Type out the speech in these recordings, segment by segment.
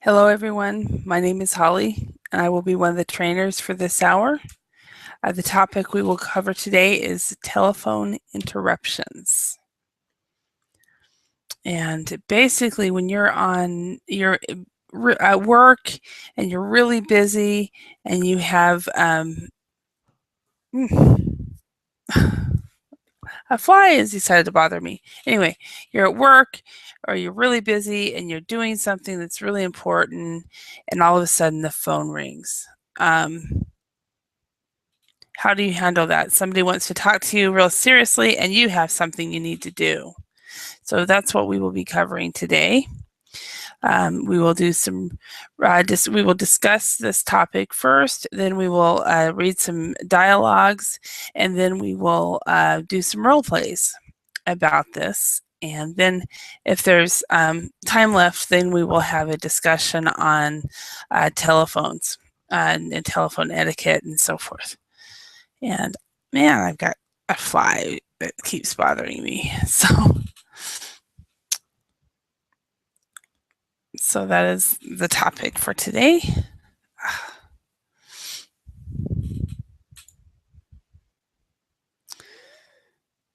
Hello, everyone. My name is Holly, and I will be one of the trainers for this hour. The topic we will cover today is telephone interruptions. And basically, when you're at work and you're really busy and you have a fly has decided to bother me. Anyway, you're at work or you're really busy and you're doing something that's really important, and all of a sudden the phone rings. How do you handle that? Somebody wants to talk to you real seriously and you have something you need to do. So that's what we will be covering today. We will do some, we will discuss this topic first, then we will read some dialogues, and then we will do some role plays about this. And then if there's time left, then we will have a discussion on telephones and telephone etiquette and so forth. And man, I've got a fly that keeps bothering me. So that is the topic for today.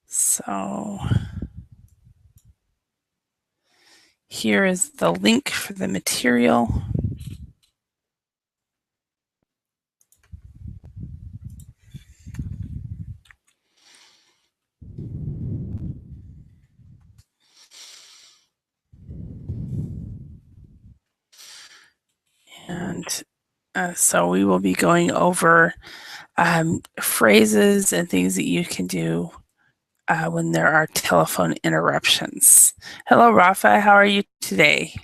So here is the link for the material. And so we will be going over phrases and things that you can do when there are telephone interruptions. Hello, Rafa. How are you today?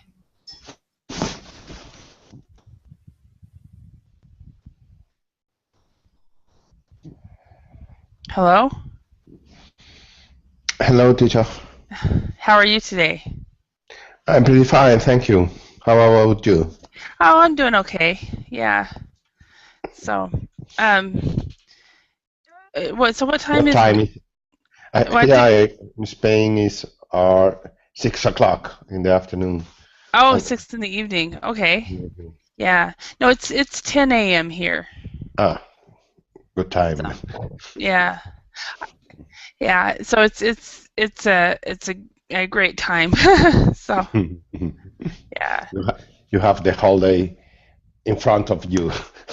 Hello? Hello, teacher. How are you today? I'm pretty fine, thank you. How about you? Oh, I'm doing okay. Yeah. So, what time What is time it? is here in Spain is 6 o'clock in the afternoon. Oh, And, 6 in the evening. Okay. Yeah. No, it's 10 a.m. here. good time. So, yeah. Yeah. So it's a great time. So, yeah. You have the whole day in front of you.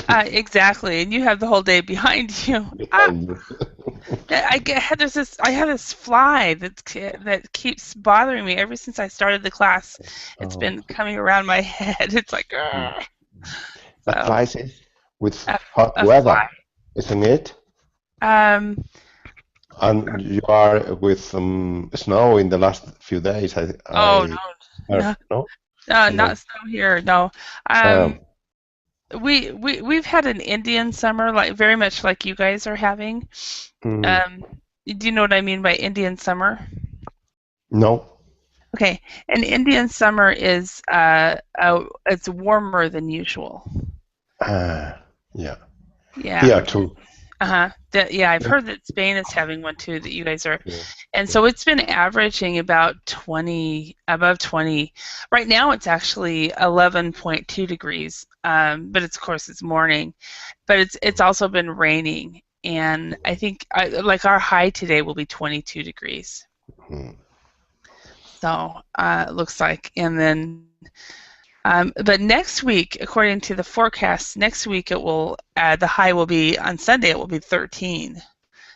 Exactly. And you have the whole day behind you. Behind you. I have this fly that keeps bothering me ever since I started the class. It's been coming around my head. It's like, That so flies is with a, hot a weather, fly. isn't it? Um, And you are with snow in the last few days. oh I heard, no, no? no, No. not snow here. No. Um, Um, we've had an Indian summer, like very much like you guys are having. mm, Um, do you know what I mean by Indian summer? no. Okay, an Indian summer is it's warmer than usual. Yeah. Yeah. Here too. Uh-huh. Yeah, I've Yeah. heard that Spain is having one too, that you guys are. Yeah. And Yeah. so it's been averaging about 20, above 20. Right now it's actually 11.2 degrees. But it's, of course, it's morning. But it's also been raining, and I think like our high today will be 22 degrees. Mm. So it looks like, and then but next week, according to the forecast, next week the high will be on Sunday. It will be 13.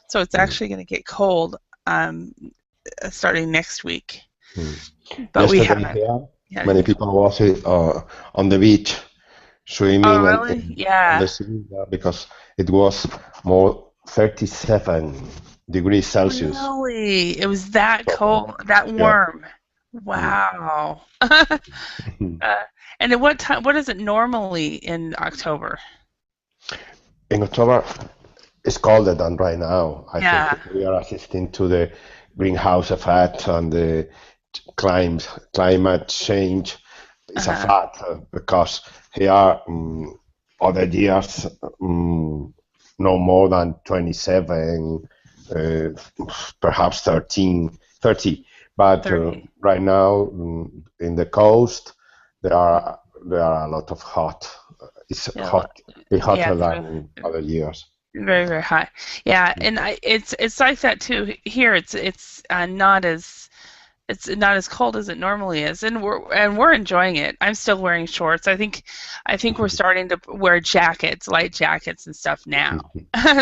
So it's Mm. actually going to get cold starting next week. Mm. But we Yesterday haven't here, had many any people cold. was on the beach Oh, swimming really? and on the Yeah. sea because it was more 37 degrees Celsius. Really? It was that So, cold, that yeah. warm. Mm. Wow. And at what time? What is it normally in October? In October, it's colder than right now. I think Yeah. we are assisting to the greenhouse effect and the climate change. It's a Uh-huh. fact because here other years no more than 27, uh, perhaps 30. But 30. right now in the coast there are there are a lot of hot. It's Yeah, hot. It's yeah, hotter than other years. very, very high. Yeah, and it's like that too here. It's not as cold as it normally is, and we're enjoying it. I'm still wearing shorts. I think we're starting to wear jackets, light jackets and stuff now.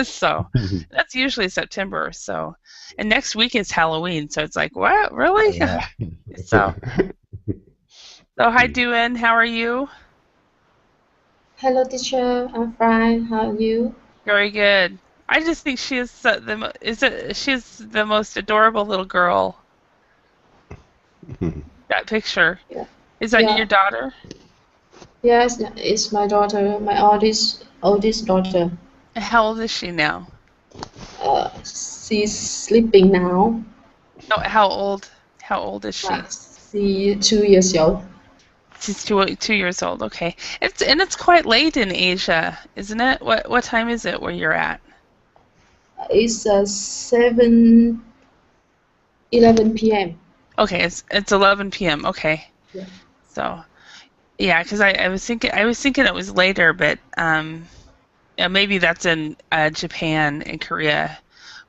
So that's usually September. So, and next week is Halloween. So it's like, what, really? Yeah. So, so hi, Duan. How are you? Hello, teacher. I'm fine. How are you? Very good. I just think she is she's the most adorable little girl. That picture. Yeah. Is that your Yeah. daughter? Yes, it's my daughter, my oldest daughter. How old is she now? She's sleeping now. No, how old is she? She's 2 years old. She's 2 years old. Okay. It's quite late in Asia, isn't it? What time is it where you're at? It's 7:11 p.m. Okay, it's 11 p.m. Okay. Yeah. So, yeah, because I was thinking it was later, but yeah, maybe that's in Japan and Korea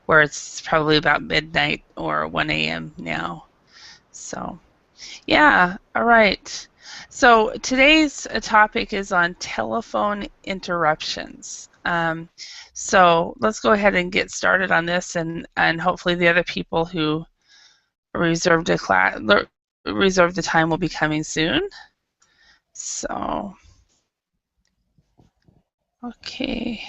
where it's probably about midnight or 1 a.m. now. So, yeah, all right. So today's topic is on telephone interruptions. So let's go ahead and get started on this, and hopefully the other people who reserved the time will be coming soon. So, okay.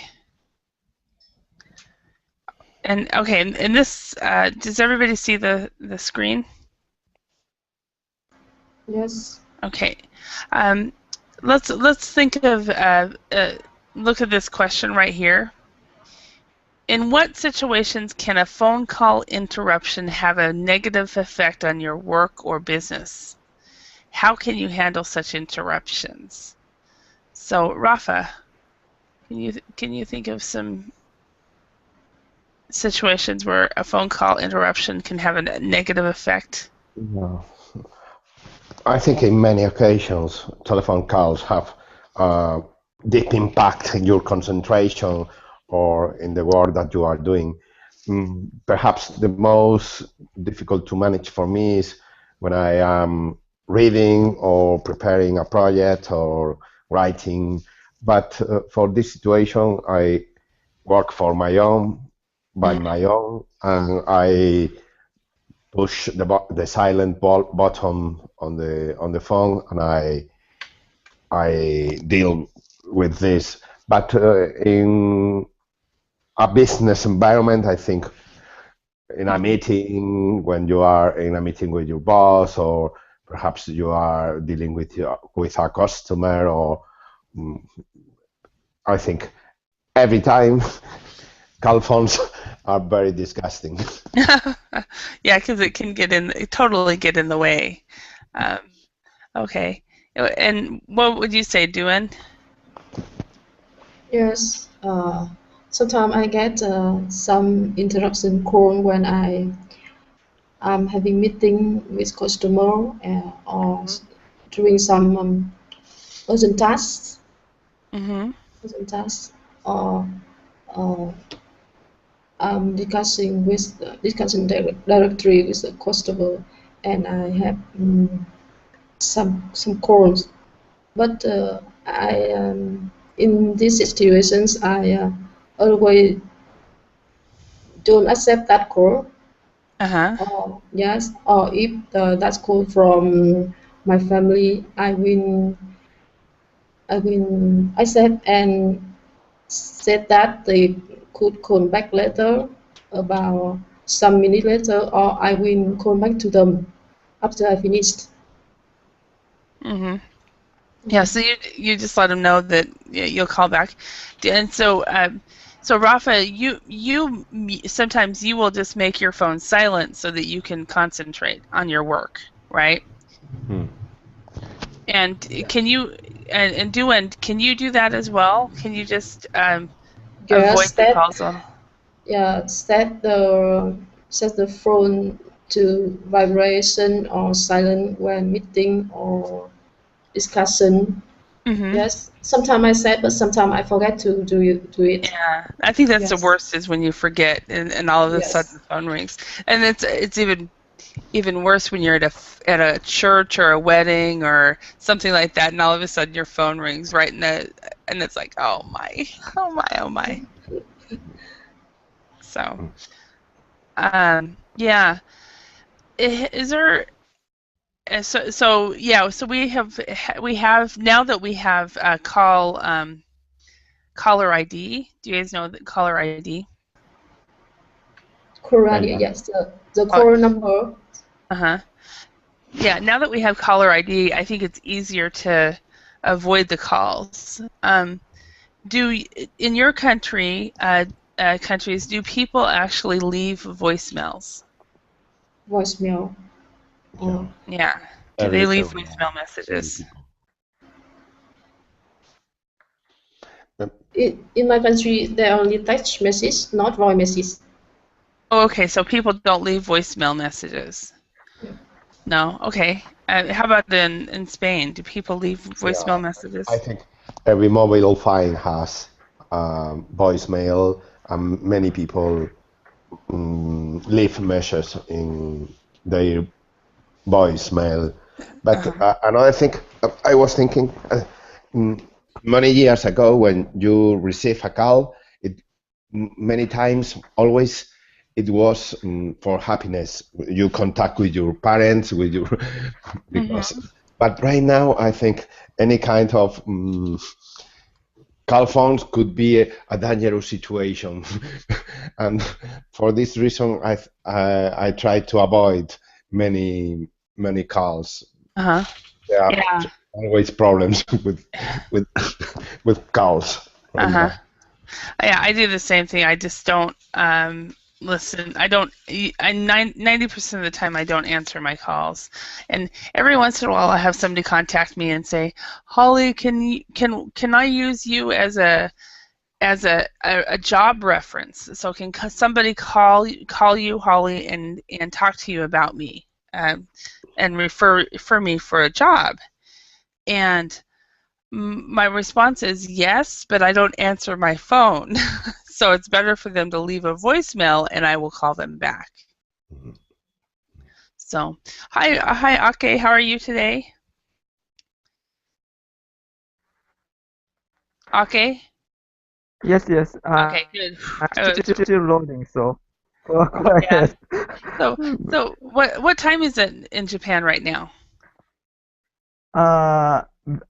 And okay, and this, does everybody see the screen? Yes. Okay. Um, let's think of look at this question right here. In what situations can a phone call interruption have a negative effect on your work or business? How can you handle such interruptions? So, Rafa, can you think of some situations where a phone call interruption can have a negative effect? No. I think in many occasions, telephone calls have deep impact in your concentration or in the work that you are doing. Perhaps the most difficult to manage for me is when I am reading or preparing a project or writing. But for this situation, I work for my own, by Mm. my own, and I push the silent button on the phone, and I deal with this. But in a business environment, I think in a meeting, when you are in a meeting with your boss, or perhaps you are dealing with a customer, or I think every time cell phones are very disgusting. Yeah, because it totally get in the way. Um, okay. And what would you say, Duan? Yes. Sometimes I get some interruption call when I'm having meeting with customer or doing some urgent tasks, Mm-hmm. urgent tasks, or uh, discussing directly with the customer, and I have some calls. But I in these situations I always don't accept that call. Uh-huh. Or yes, or if that's call from my family, I will accept and said that they could call back later about some minute later, or I will call back to them after I finished. Mm-hmm. Yeah, so you just let them know that you'll call back. And so Rafa, sometimes you will just make your phone silent so that you can concentrate on your work, right? And can you and Duan, can you do that as well? Can you just avoid Yes, the that calls on? yeah, set the phone to vibration or silent when meeting or discussion. Yes, sometimes I said, but sometimes I forget to do it. Yeah, I think that's the Yes. worst is when you forget and all of a sudden Yes. the phone rings. And it's even worse when you're at a church or a wedding or something like that, and all of a sudden your phone rings right in the and it's like, oh my, oh my, oh my. So, yeah. Is there so yeah, so we have now that we have caller ID. Do you guys know the caller ID? Correct. Yeah. Yes. The call number. Uh-huh. Yeah, now that we have caller ID, I think it's easier to avoid the calls. In your countries, do people actually leave voicemails? Voicemail. Yeah. Yeah. Do they leave voicemail Many messages? people. Um, In my country, there are only text message, not voice message. Oh, okay, so people don't leave voicemail messages. Yeah. No, okay. How about in Spain? Do people leave Yeah, voicemail messages? I think every mobile phone has voicemail, and many people leave messages in their voicemail. But another thing, I was thinking many years ago when you receive a call, many times, always, it was for happiness. You contact with your parents, with your because. But right now, I think any kind of cell phones could be a dangerous situation, and for this reason, I try to avoid many calls. Uh-huh. There are Yeah. always problems with with calls right Uh-huh. now. Yeah, I do the same thing. I just don't listen. I don't. 90% of the time, I don't answer my calls, and every once in a while, I have somebody contact me and say, "Holly, can I use you as a job reference? So can somebody call you, Holly, and talk to you about me, and refer me for a job?" And my response is yes, but I don't answer my phone. So it's better for them to leave a voicemail and I will call them back. Mhm. So, hi, Ake, how are you today? Ake? Yes, yes. Okay, good. I'm still loading, so go Yeah. ahead. So what time is it in Japan right now?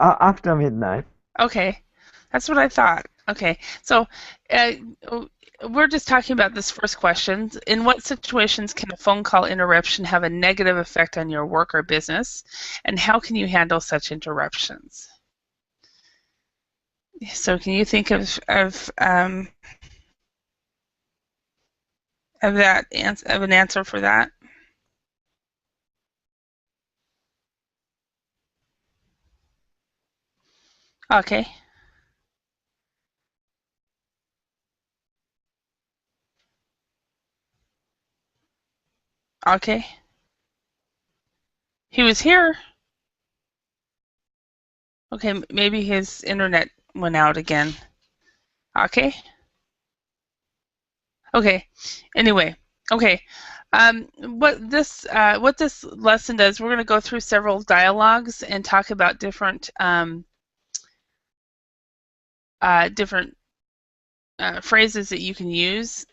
After midnight. Okay, that's what I thought. Okay, so uh, we're just talking about this first question. In what situations can a phone call interruption have a negative effect on your work or business, and how can you handle such interruptions? So, can you think of an answer for that? Okay. Okay. He was here. Okay, maybe his internet went out again. Okay. Okay. Anyway, okay. What this lesson does, we're going to go through several dialogues and talk about different phrases that you can use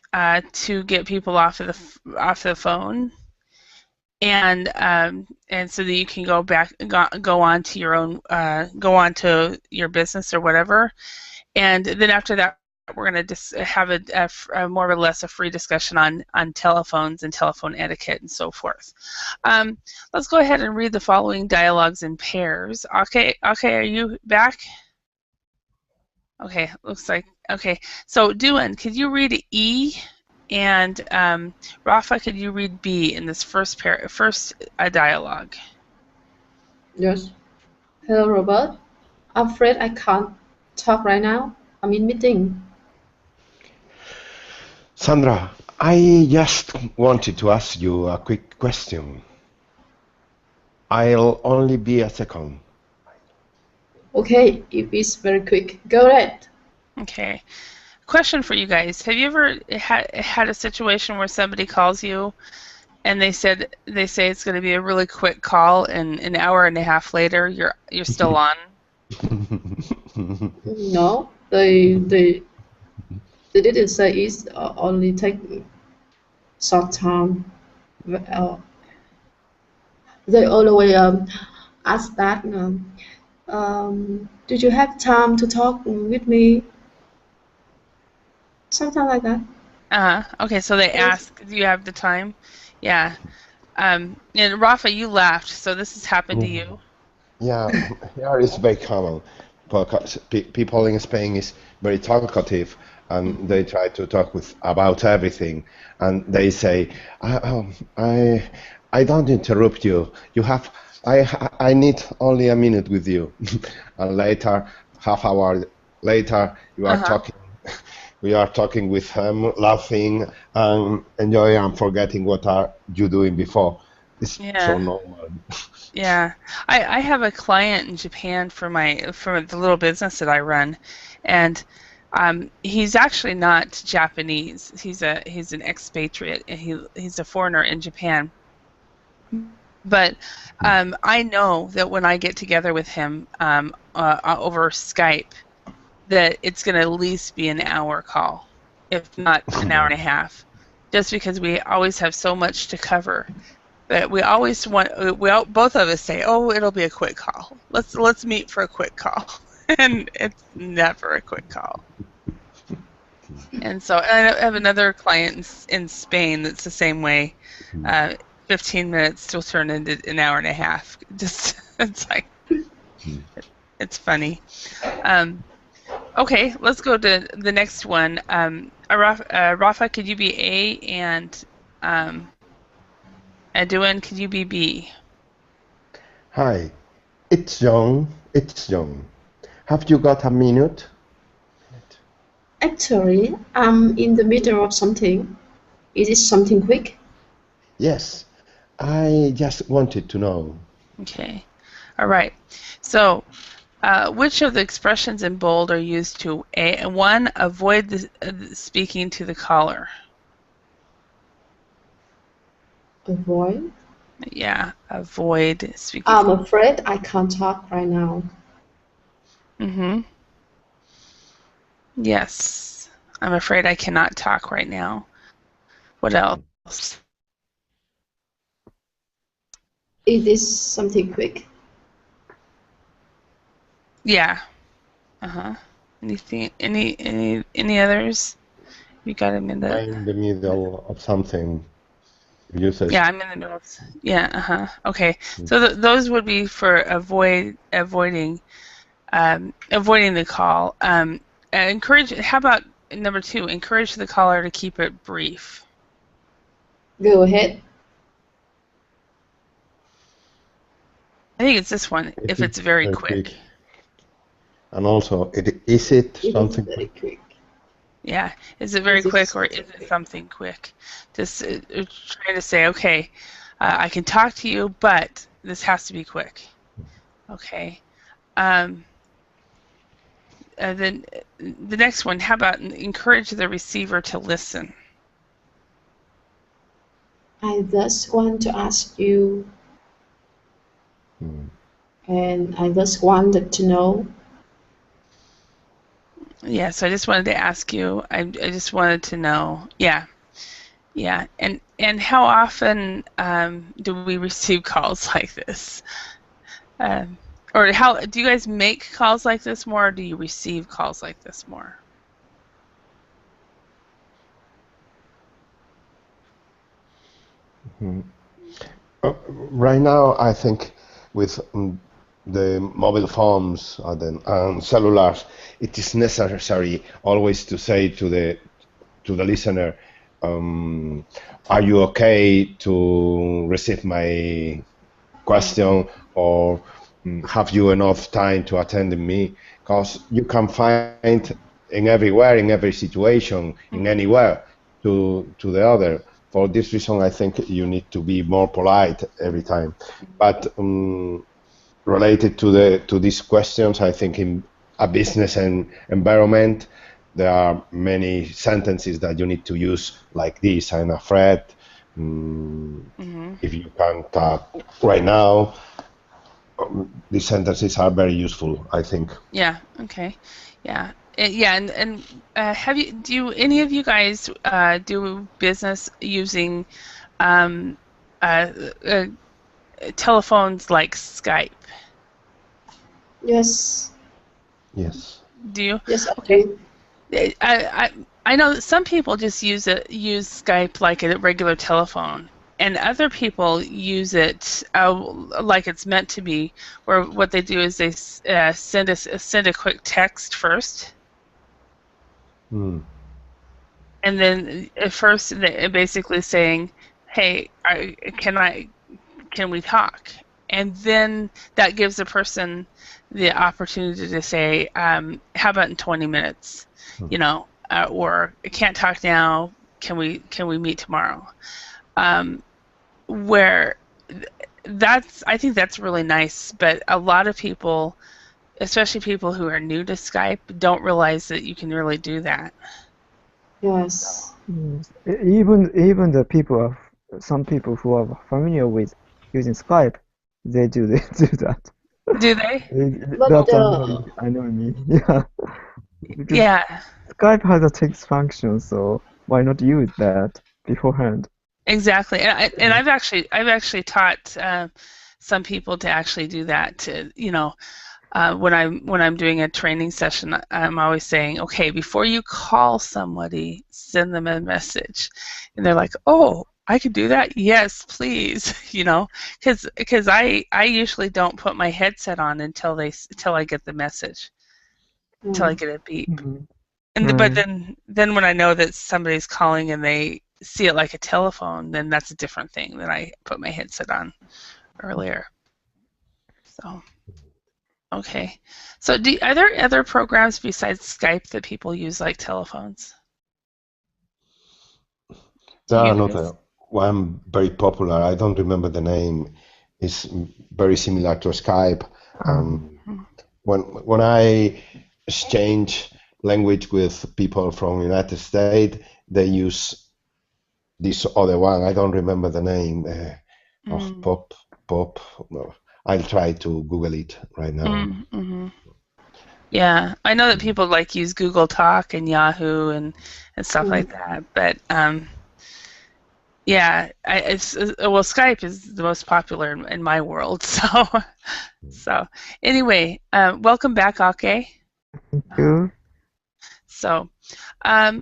to get people off the phone, and so that you can go on to your own go on to your business or whatever. And then after that, we're going to just have a more or less a free discussion on telephones and telephone etiquette and so forth. Let's go ahead and read the following dialogues in pairs. Okay, are you back? Okay, looks like, okay. So Duan, could you read E? And Rafa, could you read B in this first dialogue? Yes. Hello, Robert. I'm afraid I can't talk right now. I'm in meeting. Sandra, I just wanted to ask you a quick question. I'll only be a second. Okay, if it's very quick, go ahead. Okay. Question for you guys. Have you ever had a situation where somebody calls you and they say it's going to be a really quick call, and an hour and a half later you're still on? No, they didn't say it's only take short time. Uh, they always ask that. Did you have time to talk with me? Something like that. Okay, so they ask, do you have the time? Yeah. And Rafa, you laughed, so this has happened to you. Yeah, here it's very common because people in Spain is very talkative and they try to talk with about everything and they say, I don't interrupt you. You have I need only a minute with you, and later, half hour later, you are talking. We are talking with him, laughing and enjoying and forgetting what are you doing before. It's so Yeah. normal. Yeah, I have a client in Japan for the little business that I run, and he's actually not Japanese. He's an expatriate, and he's a foreigner in Japan. But I know that when I get together with him over Skype, that it's going to at least be an hour call, if not an hour and a half, just because we always have so much to cover. But we always both of us say, "Oh, it'll be a quick call. Let's meet for a quick call," and it's never a quick call. And so I have another client in Spain that's the same way. 15 minutes will turn into an hour and a half. Just it's like it's funny. Okay, let's go to the next one. Rafa, could you be A, and Edwin, could you be B? Hi, it's John. It's John. Have you got a minute? Actually, I'm in the middle of something. Is it something quick? Yes, I just wanted to know. Okay. All right. So, which of the expressions in bold are used to one, avoid speaking to the caller? Avoid? Yeah, avoid speaking. I'm afraid I can't talk right now. Yes, I'm afraid I cannot talk right now. What else? It is something quick. Yeah. Anything? Any others? You got them in I'm in the middle of something. You say. Yeah, I'm in the middle. Yeah. Okay. So those would be for avoiding the call. Encourage. How about number 2? Encourage the caller to keep it brief. Go ahead. I think it's this one. If it's very quick. And also, is it something very quick? Yeah. Is it very quick, or is it something quick? Just trying to say, okay, I can talk to you, but this has to be quick. Okay. Then the next one, how about encourage the receiver to listen? I just want to ask you, and I just wanted to know. Yeah, so I just wanted to ask you. I just wanted to know. Yeah. And how often do we receive calls like this? Or how do you guys make calls like this more, or do you receive calls like this more? Right now, I think with the mobile phones and cellulars, it is necessary always to say to the listener, are you okay to receive my question, or have you enough time to attend me? Because you can find in everywhere, in every situation, in anywhere to the other. For this reason, I think you need to be more polite every time. But related to these questions, I think in a business environment, there are many sentences that you need to use like this. I'm afraid. If you can't talk right now, these sentences are very useful, I think. Yeah. Okay. Yeah. Yeah. Do any of you guys do business using um, uh, uh, telephones like Skype? Yes. Yes. Do you? Yes, I Okay. do. I know that some people just use Skype like a regular telephone, and other people use it like it's meant to be. Where what they do is they send a quick text first, Mm. and then at first they basically saying, "Hey, can we talk?" And then that gives the person the opportunity to say, "How about in 20 minutes?" You know, or "I can't talk now. Can we meet tomorrow?" Where I think that's really nice, but a lot of people, especially people who are new to Skype, don't realize that you can really do that. Yes. Yes. Even some people who are familiar with using Skype, they do that. Do they? But That's annoying me. Yeah, because Yeah. Skype has a text function, so why not use that beforehand? Exactly, and I've actually taught some people to actually do that. When I'm doing a training session, I'm always saying, okay, before you call somebody, send them a message, and they're like, oh, I could do that? Yes, please. Because I usually don't put my headset on until I get the message, until I get a beep. Mhm. But Right. then when I know that somebody's calling and they see it like a telephone, then that's a different thing. Then I put my headset on earlier. So okay. So are there other programs besides Skype that people use like telephones? Do There are you another guys? one very popular. I don't remember the name. It's very similar to Skype. Um, When I exchange language with people from United States, they use this other one. I don't remember the name of Mm, pop. No. I'll try to Google it right now. mm-hmm. Yeah, I know that people like use Google Talk and Yahoo and stuff like that, but yeah, well, Skype is the most popular in my world. So anyway, welcome back, Ake. thank Um, you. so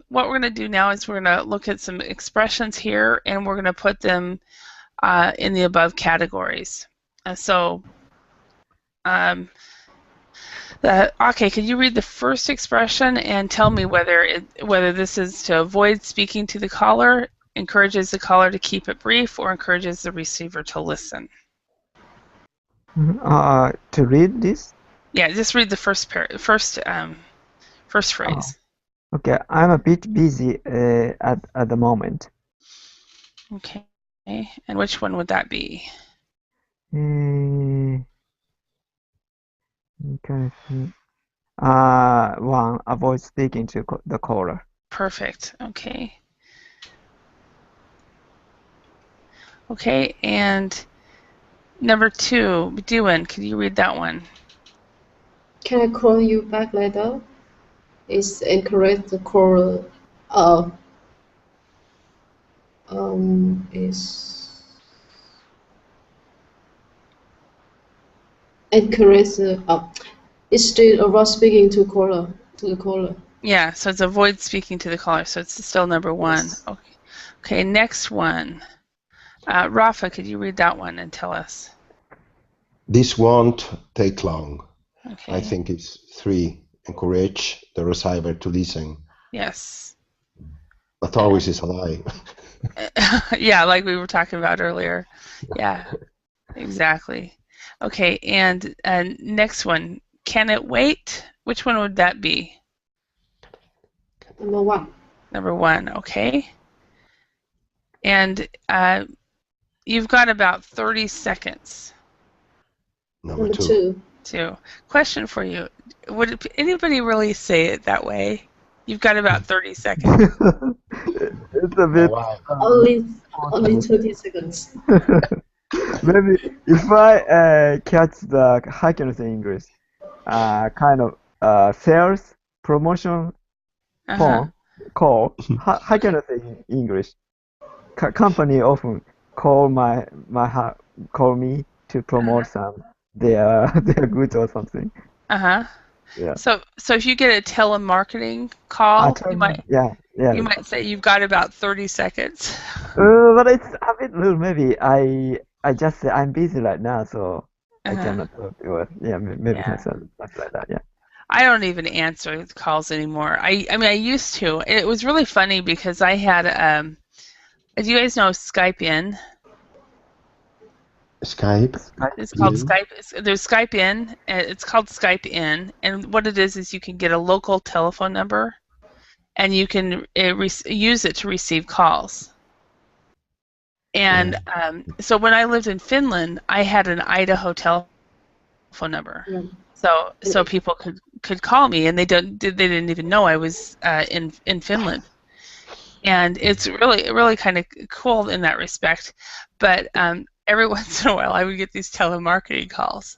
what we're going to do now is we're going to look at some expressions here, and we're going to put them in the above categories. Um, can you read the first expression and tell me whether this is to avoid speaking to the caller, encourages the caller to keep it brief, or encourages the receiver to listen? To read this? Yeah, just read the first Oh, phrase. okay. I'm a bit busy at the moment. Okay, and which one would that be? Uh, okay. One, avoid speaking to the caller. Perfect. Okay. Okay, and number two, Dewan, could you read that one? Can I call you back later? Is encourage the caller. Is encourage the. It's still about speaking to the caller. Yeah, so it's avoid speaking to the caller, so it's still number one. Yes. Okay, next one. Rafa, could you read that one and tell us? This won't take long. I Okay. think it's three. Encourage the receiver to listen. Yes. That always is a lie. Yeah, like we were talking about earlier. Yeah, exactly. Okay, and next one. Can it wait? Which one would that be? Number one. Number one, okay. And you've got about 30 seconds. Number Number two. 2. Question for you. Would anybody really say it that way? You've got about 30 seconds. It's a My bit wife. Only unfortunate. 30 seconds. Maybe if I catch the, how can I say English? Kind of sales promotion Uh-huh. phone call. How can I say in English? Company often call me to promote some their their goods or something. Uh-huh. Yeah. So if you get a telemarketing call, you might Yeah. say you've got about 30 seconds. But it's a bit rude. Maybe I just say I'm busy right now, so I Uh-huh. cannot talk. Or, yeah, maybe Yeah. something like that. Yeah. I don't even answer the calls anymore. I mean, I used to. It was really funny because I had do you guys know Skype In? Skype. It's called In. Skype. There's Skype In. It's called Skype In, and what it is you can get a local telephone number, and you can use it to receive calls. And so when I lived in Finland, I had an Idaho telephone number. Yeah. So people could call me, and they didn't even know I was in Finland. And it's really kind of cool in that respect. But every once in a while, I would get these telemarketing calls,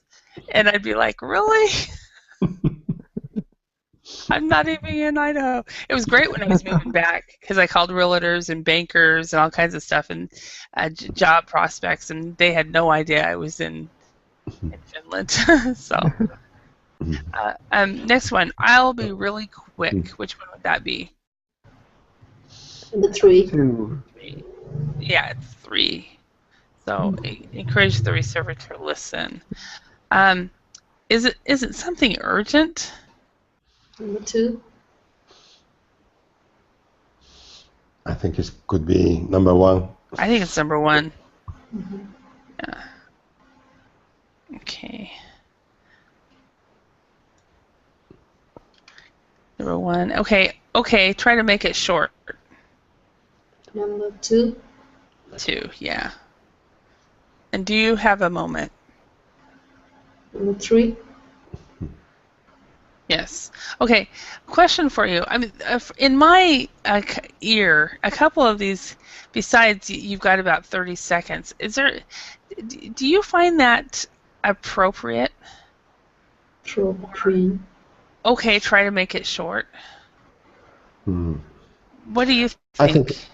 and I'd be like, "Really? I'm not even in Idaho." It was great when I was moving back because I called realtors and bankers and all kinds of stuff and job prospects, and they had no idea I was in Finland. So next one, I'll be really quick. Which one would that be? Number 3. 2. Yeah, it's 3. So encourage the receiver to listen. Is it something urgent? Number 2. I think it could be number 1. I think it's number 1. Yeah. Okay. Number 1. Okay. Try to make it short. Number 2. 2. Yeah. And do you have a moment? Number 3. Yes. Okay. Question for you. I mean, in my ear, a couple of these, besides you've got about 30 seconds. Do you find that appropriate? Appropriate. Okay, try to make it short. What do you think?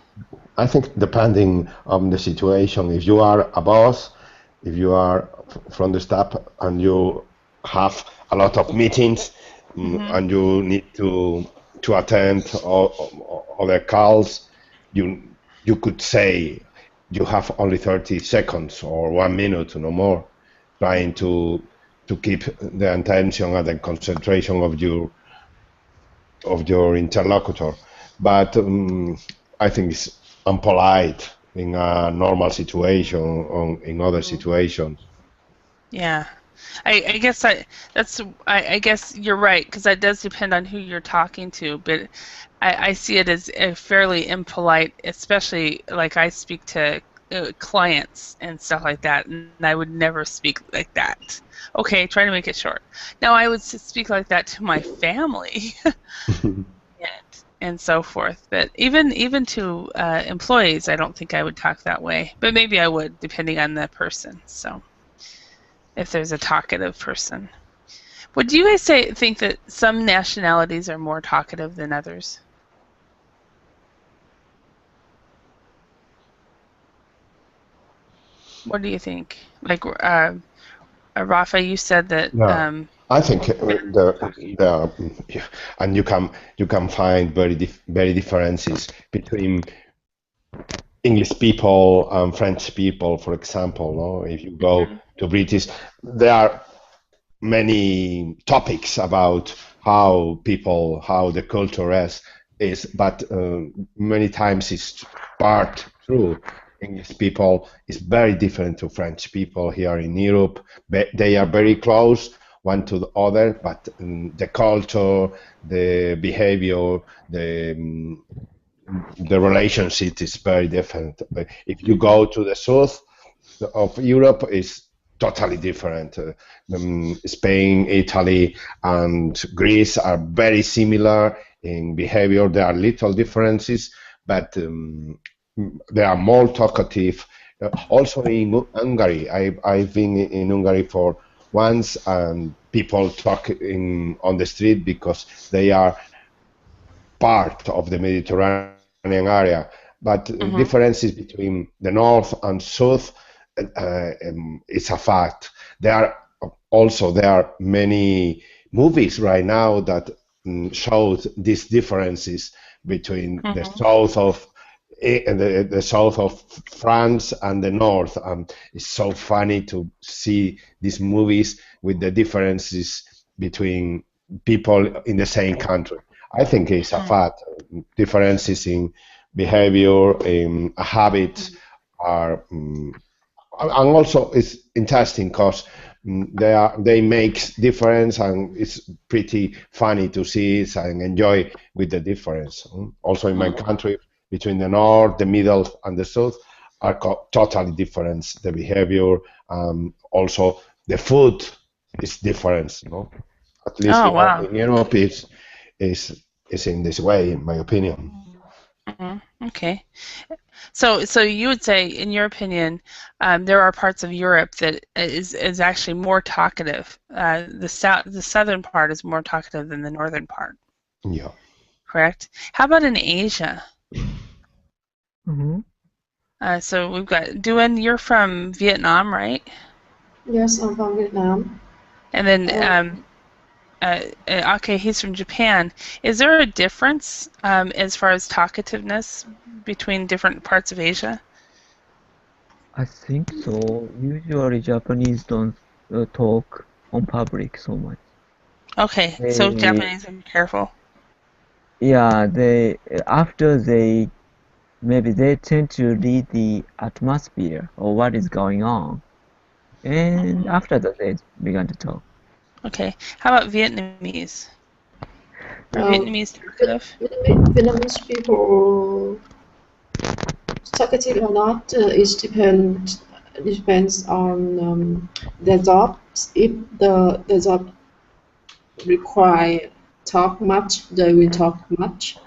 I think depending on the situation, if you are a boss, if you are from the staff and you have a lot of meetings and you need to attend all other calls, you could say you have only 30 seconds or 1 minute, no more, trying to keep the attention and the concentration of your interlocutor. But I think it's unpolite in a normal situation or in other situations. Yeah, I guess I guess you're right because that does depend on who you're talking to. But I see it as fairly impolite, especially like I speak to clients and stuff like that, and I would never speak like that. Okay, try to make it short. Now I would speak like that to my family. And so forth. But even to employees, I don't think I would talk that way. But maybe I would, depending on the person. So if there's a talkative person. Would you guys think that some nationalities are more talkative than others? What do you think? Like, Rafa, you said that. Yeah. I think and you can find very differences between English people and French people, for example. No, if you go to British, there are many topics about how the culture is, but many times it's part true. English people is very different to French people here in Europe. They are very close one to the other, but the culture, the behavior, the relationship is very different. If you go to the south of Europe, is totally different. Spain, Italy, and Greece are very similar in behavior. There are little differences, but they are more talkative. Also in Hungary, I've been in Hungary for once, and people talk on the street because they are part of the Mediterranean area. But differences between the north and south, it's a fact. There are many movies right now that show these differences between the south of the south of France and the north. It's so funny to see these movies with the differences between people in the same country. I think it's a fact. Differences in behavior, in habits are, and also it's interesting because they make difference, and it's pretty funny to see it and enjoy with the difference. Also in my country, between the north, the middle, and the south are totally different. The behavior, also the food is different. At least Oh, wow. in Europe, is in this way, in my opinion. Okay. So you would say, in your opinion, there are parts of Europe that is actually more talkative. The southern part is more talkative than the northern part. Yeah. Correct? How about in Asia? Mhm. So we've got Duan, you're from Vietnam, right? Yes, I'm from Vietnam. And then okay, he's from Japan. Is there a difference as far as talkativeness between different parts of Asia? I think so. Usually Japanese don't talk on public so much. Okay, so They, Japanese are careful. yeah, after maybe they tend to read the atmosphere or what is going on, and after that they began to talk. Okay, how about Vietnamese? Are Uh, Vietnamese talkative? Vietnamese people talkative or not, depends on their jobs. If the job require talk much, they will talk much.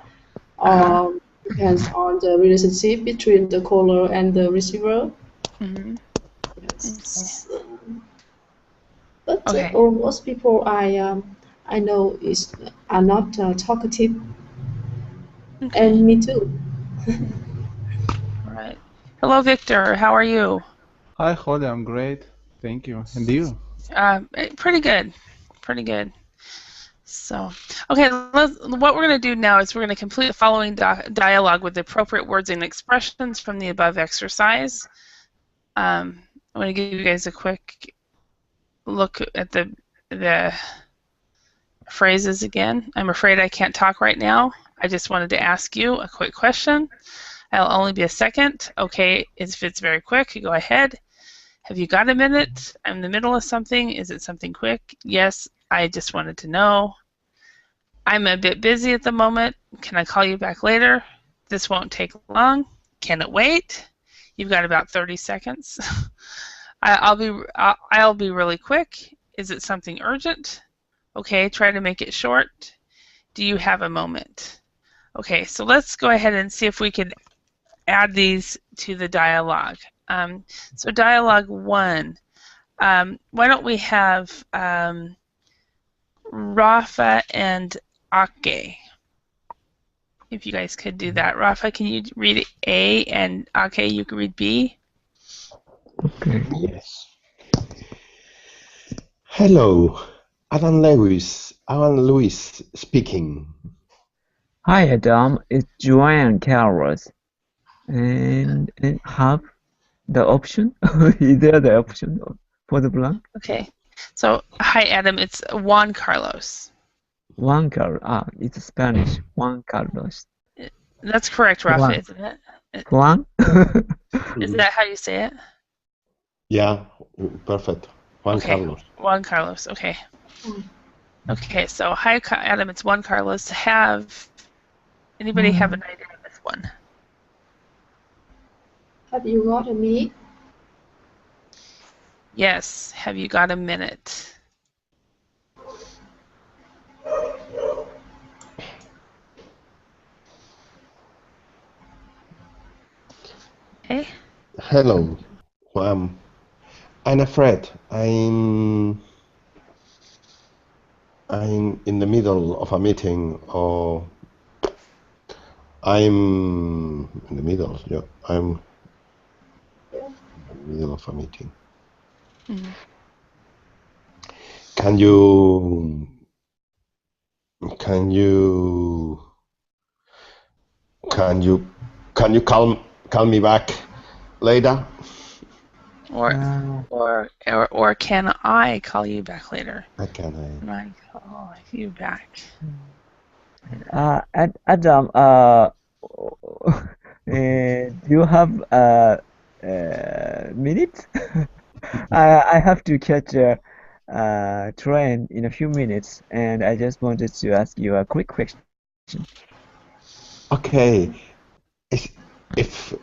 Uh-huh. Or depends on the relationship between the caller and the receiver. Mm-hmm. Yes. But Okay. almost people I know are not talkative, Okay. and me too. All right. Hello, Victor. How are you? Hi, Holly. I'm great. Thank you. And you? Pretty good. Pretty good. So, okay, what we're going to do now is we're going to complete the following dialogue with the appropriate words and expressions from the above exercise. I'm going to give you guys a quick look at the phrases again. I'm afraid I can't talk right now. I just wanted to ask you a quick question. I'll only be a second. Okay, if it's very quick, go ahead. Have you got a minute? I'm in the middle of something. Is it something quick? Yes, I just wanted to know. I'm a bit busy at the moment. Can I call you back later? This won't take long. Can it wait? You've got about 30 seconds. I'll be really quick. Is it something urgent? Okay, try to make it short. Do you have a moment? Okay, so let's go ahead and see if we can add these to the dialogue. So dialogue 1. Why don't we have Rafa and Ake? If you guys could do that. Rafa, can you read A, and Ake, you can read B? Okay. Yes. Hello, Alan Lewis speaking. Hi Adam, it's Joanne Carlos. And have the option? Is there the option for the blank? Okay. So, hi Adam, it's Juan Carlos. Juan Carlos. It's Spanish. Juan Carlos. That's correct, Rafa, Juan. isn't it? Juan? Is that how you say it? Yeah, perfect. Juan Okay, Carlos. Juan Carlos. Okay. Mm. Okay, so hi Adam, it's Juan Carlos. Anybody have an idea on this one? Have you got a meat? Yes. Have you got a minute? Okay. Hello. I'm afraid I'm in the middle of a meeting, or I'm in the middle. Yeah, I'm in the middle of a meeting. Mhm. Can you can you can you can you call me back later? Or can I call you back later? I can. Can I call you back? Adam, do you have a minute? I have to catch a train in a few minutes, and I just wanted to ask you a quick question. Okay. If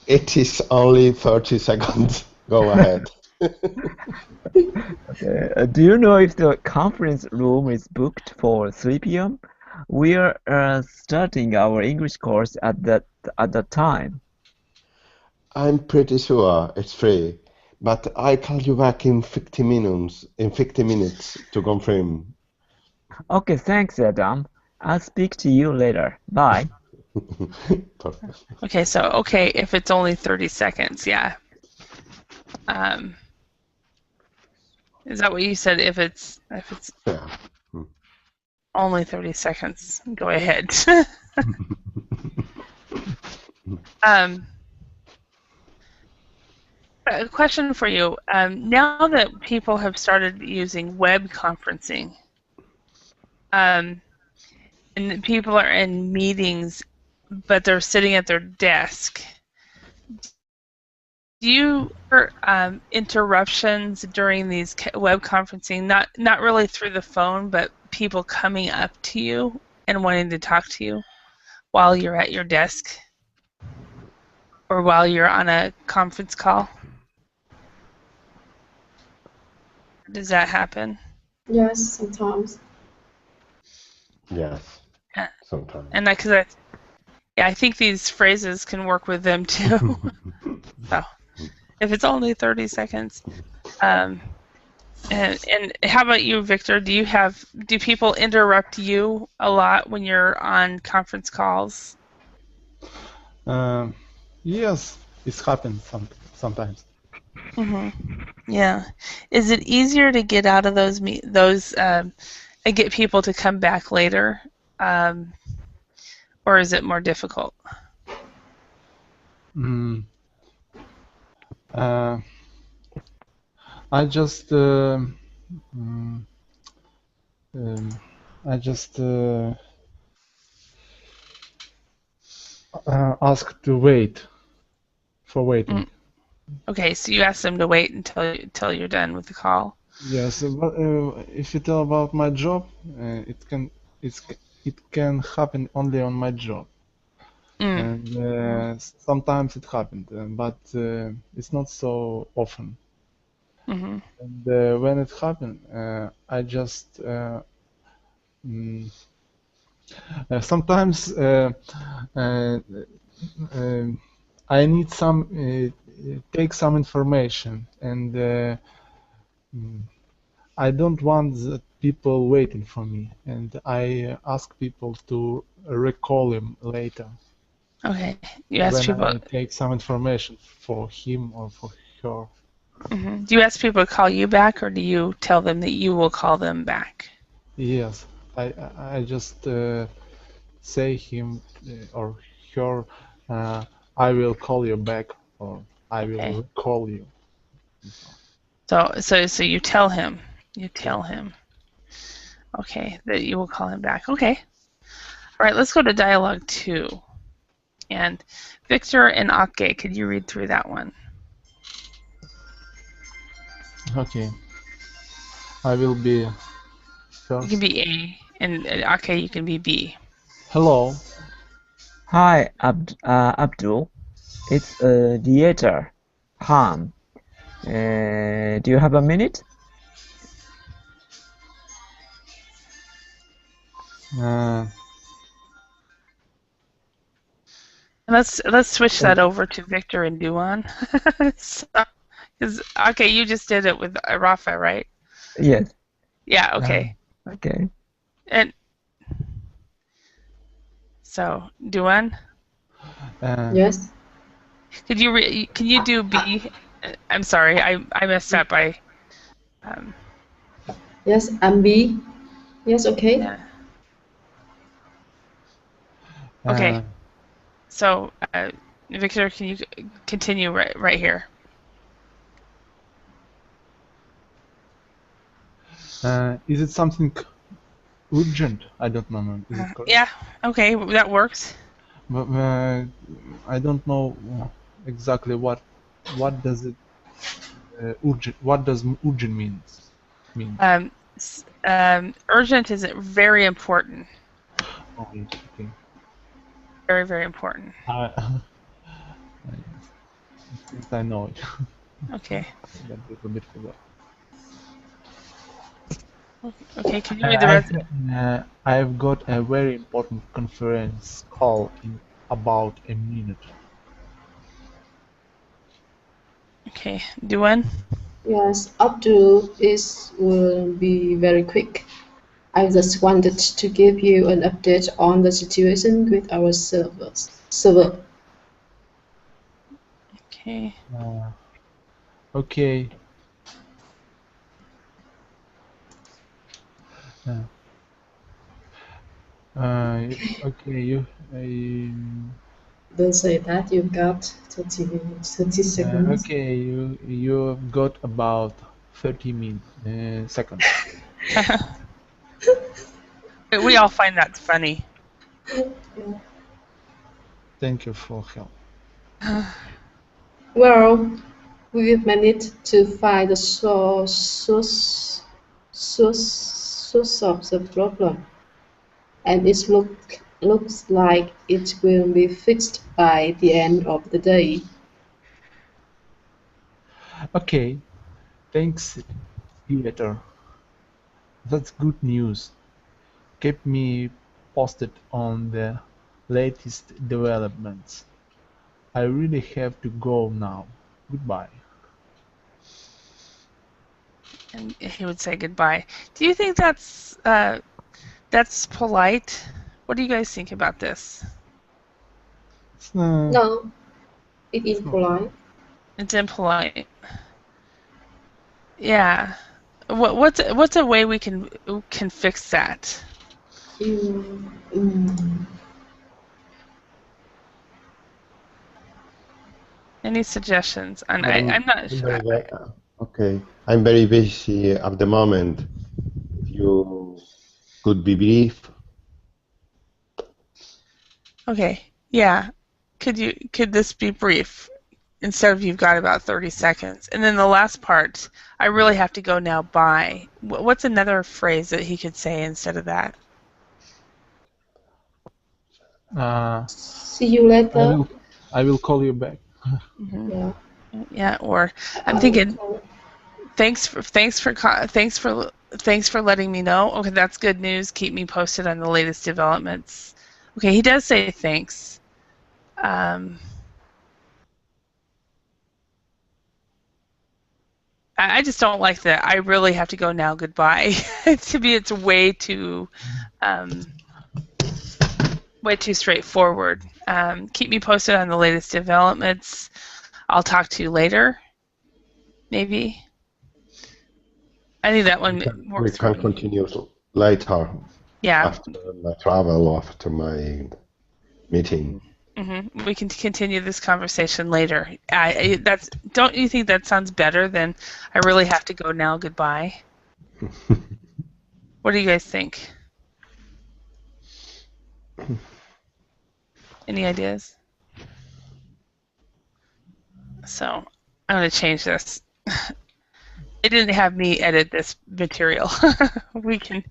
it is only 30 seconds, go ahead. Okay. Do you know if the conference room is booked for 3 p.m.? We're starting our English course at that time. I'm pretty sure it's free, but I'll call you back in 50 minutes. In 50 minutes to confirm. Okay, thanks, Adam. I'll speak to you later. Bye. Perfect. Okay, so if it's only 30 seconds, yeah. Is that what you said? If it's Yeah. only 30 seconds, go ahead. A question for you. Now that people have started using web conferencing, and people are in meetings, but they're sitting at their desk, do you interruptions during these web conferencing? Not really through the phone, but people coming up to you and wanting to talk to you while you're at your desk or while you're on a conference call? Does that happen? Yes, sometimes. Yes, Yeah. sometimes. And I think these phrases can work with them too. So if it's only 30 seconds. And how about you, Victor? Do people interrupt you a lot when you're on conference calls? Yes, it's happened sometimes. Yeah. Is it easier to get out of those and get people to come back later, or is it more difficult? Mm, uh, I just mm, I just asked to wait for waiting. Okay, so you ask them to wait until you're done with the call. Yes, but if you tell about my job, it's it can happen only on my job, and sometimes it happened, but it's not so often. Mm-hmm. And when it happened, I just mm, sometimes uh, I need some take some information, and mm, I don't want the people waiting for me, and I ask people to recall him later Okay, you ask when people. I take some information for him or for her. Do you ask people to call you back, or do you tell them that you will call them back? Yes, I just say him or her, I will call you back, or I Okay. will call you. So you tell him. You Yeah. tell him. Okay, that you will call him back. Okay. All right, let's go to dialogue 2. And Victor and Ake, could you read through that one? Okay, I will be You first. can be A, and Ake, you can be B. Hello. Hi, Abdul. It's Dieter. Ham. Do you have a minute? Uh, Let's switch that over to Victor and Duan. So, okay, you just did it with Rafa, right? Yes. Yeah. Okay. Okay. And so, Duan, Yes. can you do B? I'm sorry, I messed up. Yes, I'm B. Yes, okay. Yeah. Okay. So, Victor, can you continue right here? is it something urgent? I don't know. Is it correct? Yeah. Okay, that works. But, I don't know exactly what does it urgent. What does urgent mean? Urgent is very important. Oh, yes, okay. Very, very important. I think I know it. Okay. I got a little bit forgot. Okay, can you read the rest? I've got a very important conference call in about a minute. Okay, Duan? Yes, up to this will be very quick. I just wanted to give you an update on the situation with our server. Okay. Okay. Okay. Don't say that, you've got 30 minutes, 30 seconds. Okay. You've got about 30 seconds. We all find that funny. Thank you for help. Well, we've managed to find the source of the problem, and it looks like it will be fixed by the end of the day. Okay. Thanks, Peter. That's good news. Keep me posted on the latest developments. I really have to go now. Goodbye. And he would say goodbye. Do you think that's polite? What do you guys think about this? No, it is It's not. polite. It's impolite. Yeah. What's a way we can fix that? You, mm, Any suggestions? And I'm not sure. Okay, I'm very busy at the moment. If you could be brief. Okay. Yeah. Could this be brief? Instead of you've got about 30 seconds. And then the last part, I really have to go now, bye. What's another phrase that he could say instead of that? see you later. I will call you back. Mm-hmm. Yeah. Yeah, or I'm I will thinking call- thanks for letting me know. Okay, that's good news. Keep me posted on the latest developments. Okay, he does say thanks. I just don't like that. I really have to go now. Goodbye. To me, it's way too straightforward. Keep me posted on the latest developments. I'll talk to you later. Maybe. I think that one We works for can me. continue later Yeah. after my travel or after my meeting. Mm-hmm. We can continue this conversation later. Don't you think that sounds better than I really have to go now? Goodbye. What do you guys think? Any ideas? So I'm going to change this. They didn't have me edit this material. we can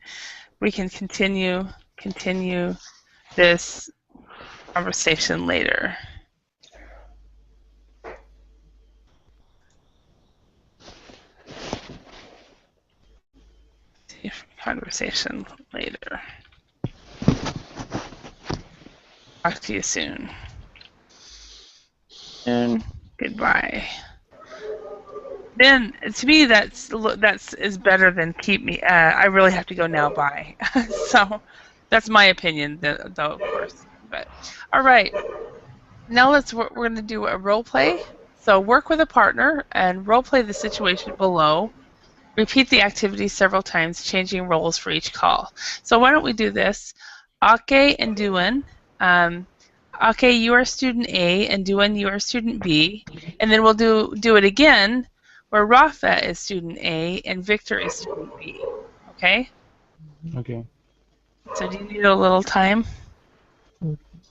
continue this conversation later. conversation later. Talk to you soon. Goodbye. Then to me that's is better than keep me. I really have to go now. Bye. So that's my opinion, though, of course. But all right, now we're going to do a role play. So work with a partner and role play the situation below. Repeat the activity several times, changing roles for each call. So why don't we do this? Ake and Duan. Ake, you are student A, and Duan, you are student B. And then we'll do it again, where Rafa is student A and Victor is student B. Okay? Okay. So do you need a little time?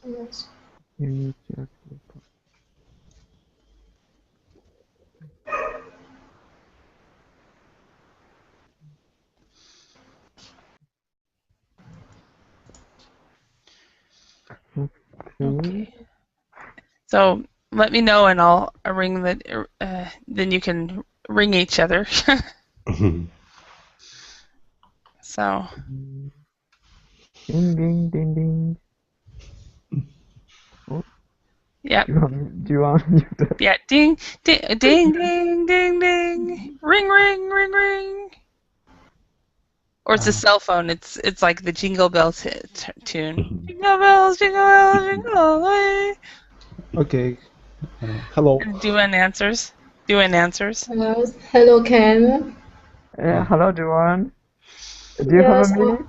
Yes. You need to. Okay. So let me know, and I'll ring the. Then you can ring each other. So. Ding ding ding ding. Oh, Yeah. do you want me to? Yeah. Ding ding ding ding ding ding. Ring ring ring ring. Or it's a cell phone. It's like the Jingle Bell tune. Jingle bells, jingle bells, jingle all the way. Okay. Hello. Duan answers. Duan answers. Hello, Ken. Hello, Duan. Do you have Yes. a minute?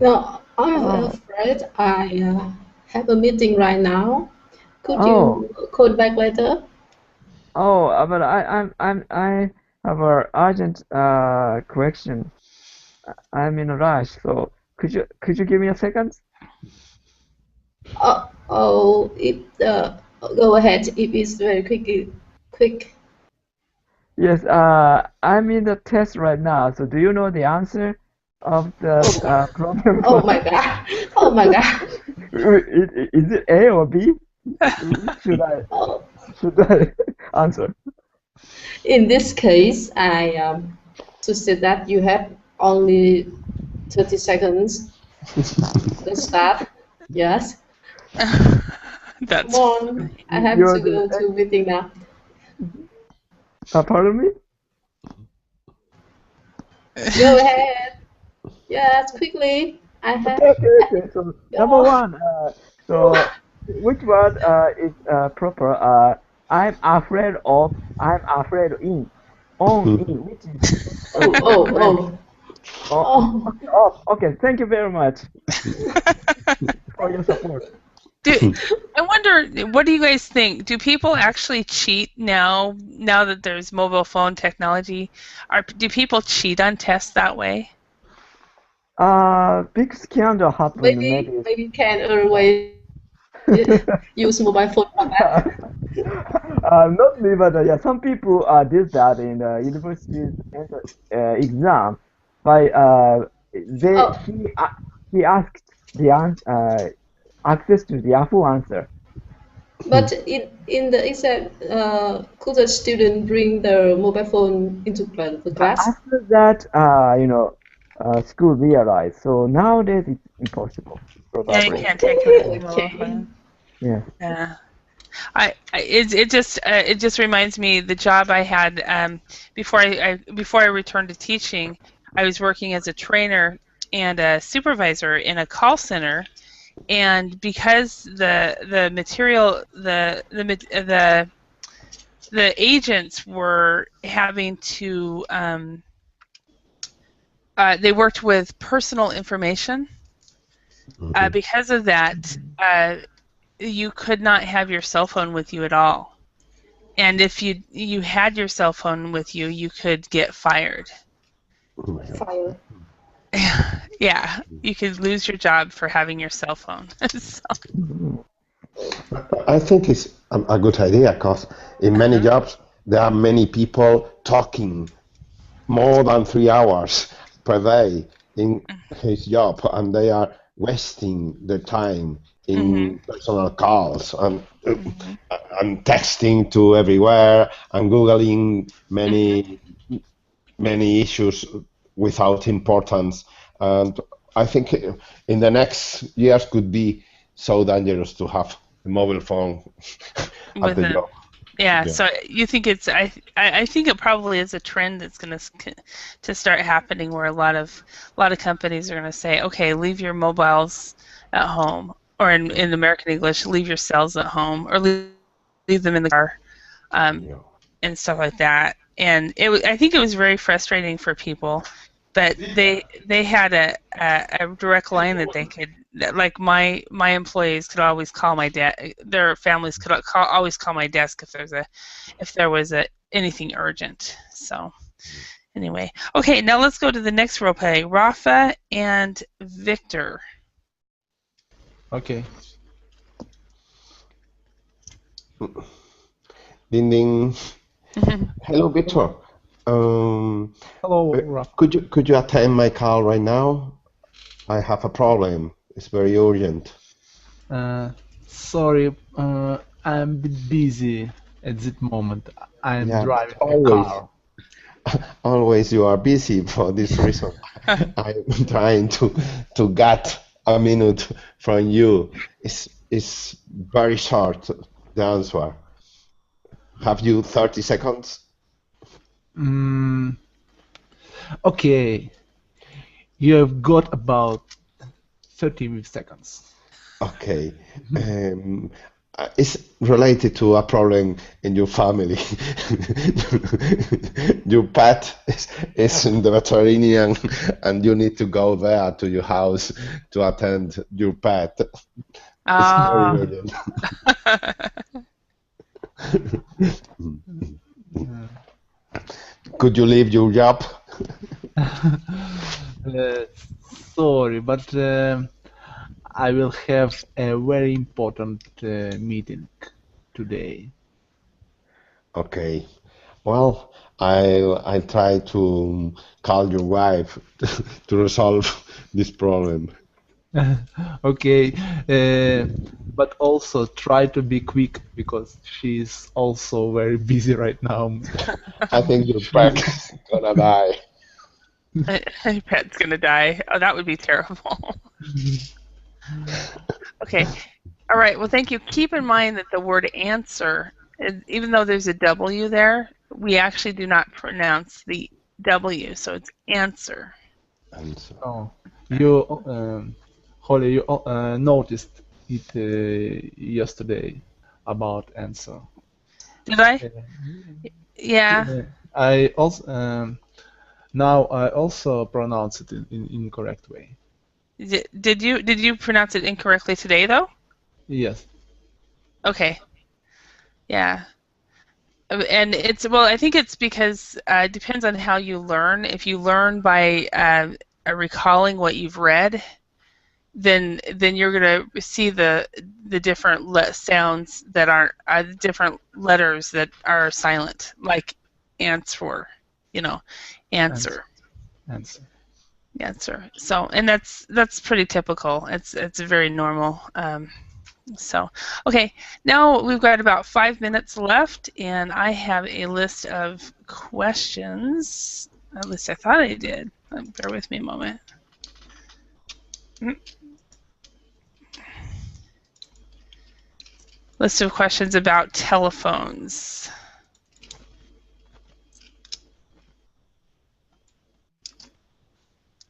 No, I'm Oh. afraid I have a meeting right now. Could Oh. you call back later? Oh, but I have an urgent question. I'm in a rush, so could you give me a second? Go ahead if it's very quick. Yes, I'm in the test right now. So do you know the answer of the problem? Oh my God! Oh my God! Is it A or B? Should I Oh, answer? in this case, to say that you have only 30 seconds. Let's start. Yes. That's. Come on. I have to go to meeting now. Pardon me? Go ahead. Yes, quickly. I have. Okay. So number one, so which word is proper? I'm afraid of. I'm afraid in. On in, which is okay. Thank you very much for your support. I wonder, what do you guys think? Do people actually cheat now that there's mobile phone technology? Do people cheat on tests that way? Big scandal happened. Maybe can always use mobile phone for that. Not me, but yeah, some people did that in the university's exam. By he asked the access to the full answer. But in the exam, could the student bring their mobile phone into the class? After that, school realized. So nowadays it's impossible. Probably. Yeah, you can't take it. Okay. Yeah. Yeah. It just reminds me the job I had before I returned to teaching. I was working as a trainer and a supervisor in a call center, and because the material the agents were having to they worked with personal information. Because of that, you could not have your cell phone with you at all. And if you had your cell phone with you, you could get fired. Fire. Yeah, you could lose your job for having your cell phone. So. I think it's a good idea because in many jobs there are many people talking more than 3 hours per day in his job, and they are wasting their time in personal calls and texting to everywhere and googling many issues without importance. And I think in the next years could be so dangerous to have a mobile phone at With the a, job. yeah, Yeah. so you think it's I think it probably is a trend that's going to start happening where a lot of companies are going to say, okay, leave your mobiles at home, or in American English, leave your cells at home, or leave them in the car, Yeah. and stuff like that. And I think it was very frustrating for people, but they had a direct line that they could, like my employees could always call my dad, their families could always call my desk if there was anything urgent. So anyway, okay, now let's go to the next role play. Rafa and Victor. Okay. Ding ding. Hello, Victor. Hello, Rafa. Could you attend my call right now? I have a problem. It's very urgent. Sorry, I'm a bit busy at this moment. I'm Yeah, driving a always. car. Always you are busy for this reason. I'm trying to get a minute from you. It's very short, the answer. Have you 30 seconds? Okay, you have got about 30 seconds. Okay. It's related to a problem in your family. Your pet is in the veterinarian, and you need to go there to your house to attend your pet. It's very urgent. Could you leave your job? Sorry, but I will have a very important meeting today. Okay. Well, I'll try to call your wife to resolve this problem. Okay, but also try to be quick because she's also very busy right now. I think your pet is gonna die. Your pet's gonna die. Oh, that would be terrible. Okay. All right. Well, thank you. Keep in mind that the word answer, even though there's a W there, we actually do not pronounce the W, so it's answer. Answer. Oh, you, Holly, you noticed it yesterday about answer. Did I? Yeah. I also now I also pronounce it in incorrect way. Did you pronounce it incorrectly today though? Yes. Okay. Yeah. And I think it's because it depends on how you learn. If you learn by recalling what you've read, then you're gonna see the different sounds that are different letters that are silent, like answer, answer. Answer. So, and that's pretty typical. It's very normal. So, okay, now we've got about 5 minutes left, and I have a list of questions. At least I thought I did. Bear with me a moment. List of questions about telephones.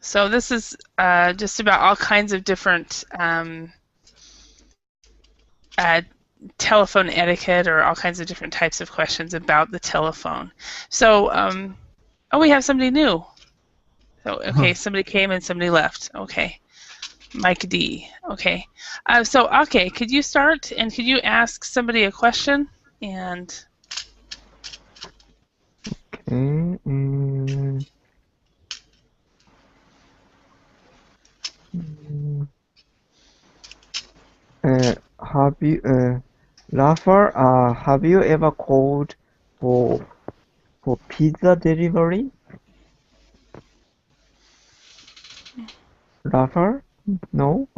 So this is just about all kinds of different telephone etiquette, or all kinds of different types of questions about the telephone. So, oh, we have somebody new. So, okay, somebody came and somebody left. Okay, Mike D. Okay, okay, could you start and could you ask somebody a question? And have you, Rafa, have you ever called for pizza delivery? Rafa? No,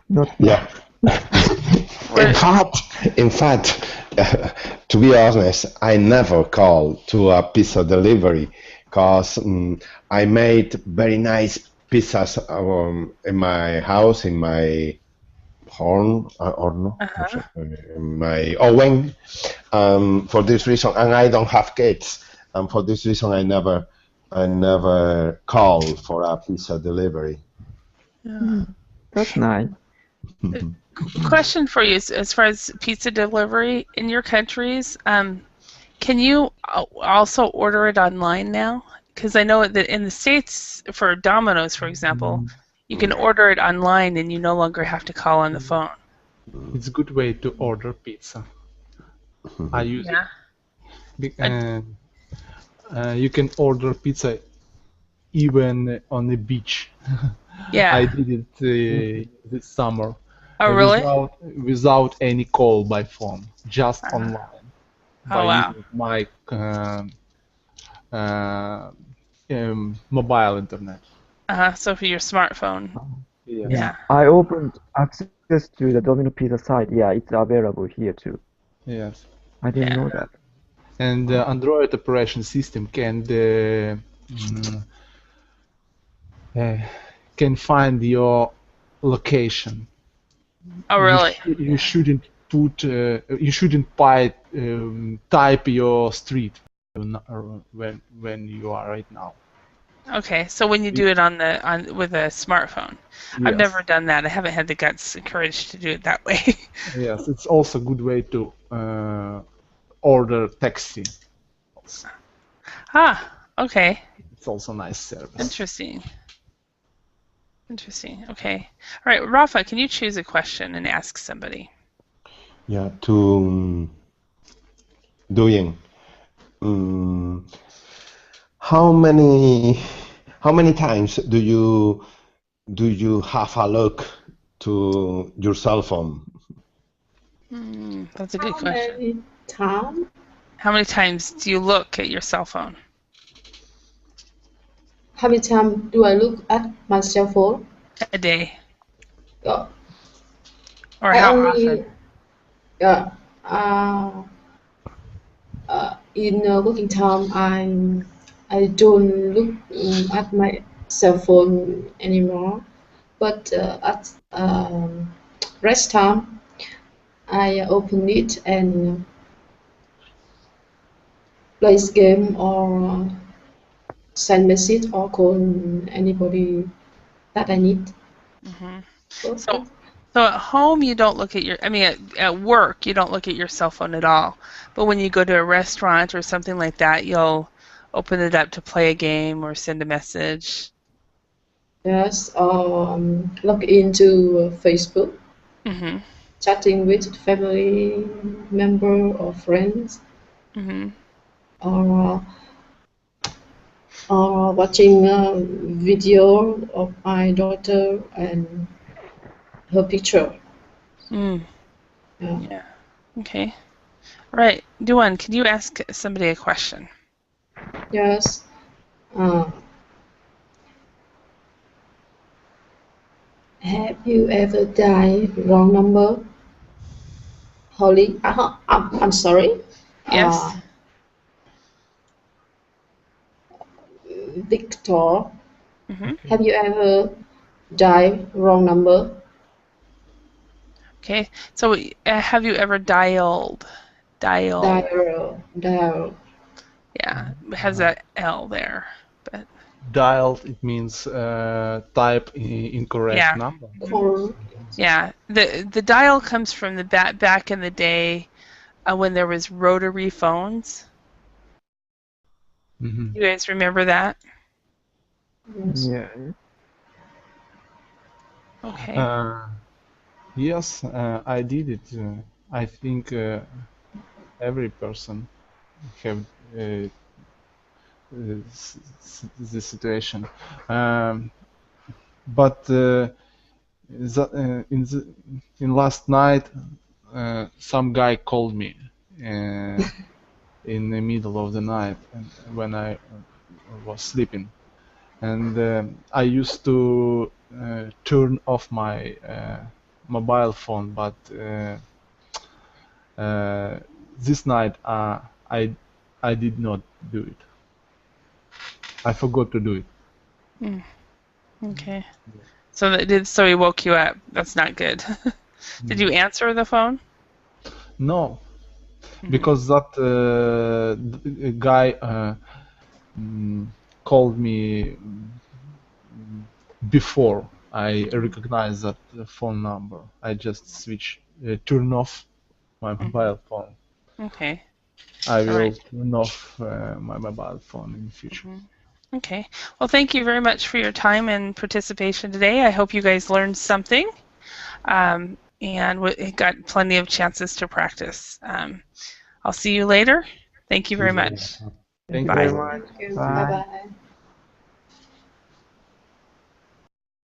not Yeah. In fact, to be honest, I never call to a pizza delivery because I made very nice pizzas in my house, in my horn or no, in my oven. For this reason, and I don't have kids, and for this reason, I never call for a pizza delivery. Yeah. That's nice. Question for you: as far as pizza delivery in your countries, can you also order it online now? Because I know that in the States, for Domino's, for example, you can order it online and you no longer have to call on the phone. It's a good way to order pizza. I use Yeah. it. You can order pizza even on the beach. Yeah. I did it this summer Oh, really? without any call by phone, just online by Oh, wow. using my mobile internet. So for your smartphone. Yes. Yeah. I opened access to the Domino Pizza site. Yeah, it's available here too. Yes. I didn't Yeah. know that. And the Android operation system can find your location. Oh, really? You shouldn't put you shouldn't type your street when you are right now. Okay, so when you do it with a smartphone, I've Yes. never done that. I haven't had the guts and courage to do it that way. Yes, it's also a good way to order taxi. Okay. It's also a nice service. Interesting. Okay. All right, Rafa, can you choose a question and ask somebody? Yeah, to doing. How many times do you have a look to your cell phone? That's a good How question. many times? How many times do you look at your cell phone? How many times do I look at my cell phone? A day? Uh, Or I how only often? in working time I don't look at my cell phone anymore. But at rest time, I open it and play game or send message or call anybody that I need. So at home you don't look at at work you don't look at your cell phone at all. But when you go to a restaurant or something like that, you'll open it up to play a game or send a message. Yes, log into Facebook, Mm-hmm. chatting with family member or friends, Mm-hmm. or watching a video of my daughter and her picture. Yeah. Yeah. Okay. All right. Duan, can you ask somebody a question? Yes. Have you ever dialed wrong number? Holly, I'm sorry. Yes. Victor, Mm-hmm. have you ever dialed wrong number? Okay. So have you ever dialed? Dial. Yeah. It has that L there. But Dialed, it means type incorrect yeah. number. Call. Yeah. The dial comes from the back in the day when there was rotary phones. Mm-hmm. You guys remember that? Yes. Yeah. Okay. Yes, I did it. I think every person have this situation. But in last night, some guy called me in the middle of the night when I was sleeping, and I used to turn off my mobile phone, but this night I did not do it. I forgot to do it. Okay. So he woke you up. That's not good. Did you answer the phone? No, because that guy called me before I recognized that phone number. I just turn off my mobile phone. Okay. I All will right. turn off my mobile phone in the future. Okay. Well, thank you very much for your time and participation today. I hope you guys learned something, and we got plenty of chances to practice. I'll see you later. Thank you very much. Thank you Bye. very much. Thank you. See you. Bye Bye. bye.